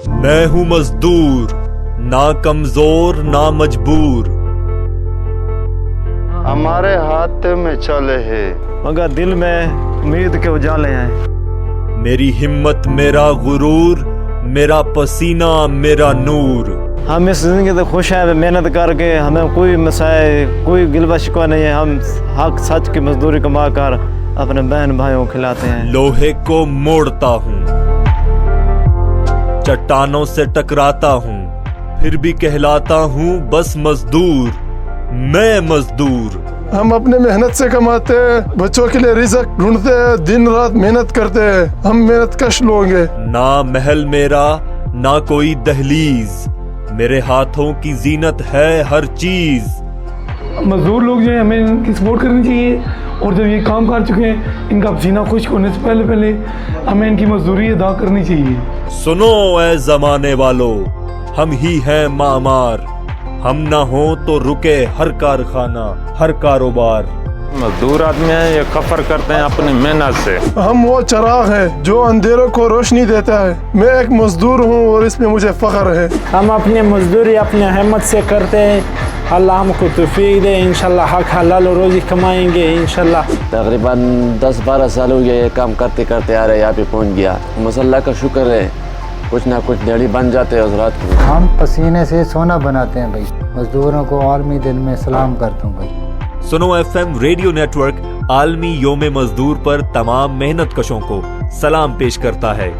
میں ہوں مزدور، نہ کمزور نہ مجبور، ہمارے ہاتھ میں چلے ہیں مگر دل میں امید کے اجالے ہیں۔ میری ہمت میرا غرور، میرا پسینہ میرا نور۔ ہم اس زندگی سے خوش ہیں محنت کر کے، ہمیں کوئی مسائل کوئی گلوا شکوہ نہیں ہے، ہم حق سچ کی مزدوری کما کر اپنے بہن بھائیوں کو کھلاتے ہیں۔ لوہے کو موڑتا ہوں، چٹانوں سے ٹکراتا ہوں، پھر بھی کہلاتا ہوں بس مزدور، میں مزدور۔ ہم اپنے محنت سے کماتے ہیں، بچوں کے لیے رزق ڈھونڈتے ہیں، دن رات محنت کرتے ہیں، ہم محنت کش لوگ ہیں۔ نہ محل میرا نہ کوئی دہلیز، میرے ہاتھوں کی زینت ہے ہر چیز۔ مزدور لوگ جو ہیں ہمیں ان کی سپورٹ کرنی چاہیے، اور جب یہ کام کر چکے ہیں ان کا پسینہ خشک ہونے سے پہلے ہمیں ان کی مزدوری ادا کرنی چاہیے۔ سنو اے زمانے والو، ہم ہی ہیں معمار، ہم نہ ہوں تو رکے ہر کارخانہ ہر کاروبار۔ مزدور آدمی ہیں، یہ کفر کرتے ہیں اپنی محنت سے۔ ہم وہ چراغ ہیں جو اندھیروں کو روشنی دیتا ہے۔ میں ایک مزدور ہوں اور اس میں مجھے فخر ہے۔ ہم اپنی مزدوری اپنے ہمت سے کرتے ہیں، اللہ ہم کو توفیق دے، انشاءاللہ حق حلال روزی کمائیں گے انشاءاللہ۔ تقریباً 10-12 سال ہو گئے یہ کام کرتے کرتے آ رہے، یہاں پہ پہنچ گیا۔ اللہ کا شکر ہے، کچھ نہ کچھ دیہڑی بن جاتے ہیں حضرات کو۔ ہم پسینے سے سونا بناتے ہیں بھائی۔ مزدوروں کو عالمی دن میں سلام کرتا ہوں بھائی۔ سنو F M radio network عالمی یوم مزدور پر تمام محنت کشوں کو سلام پیش کرتا ہے۔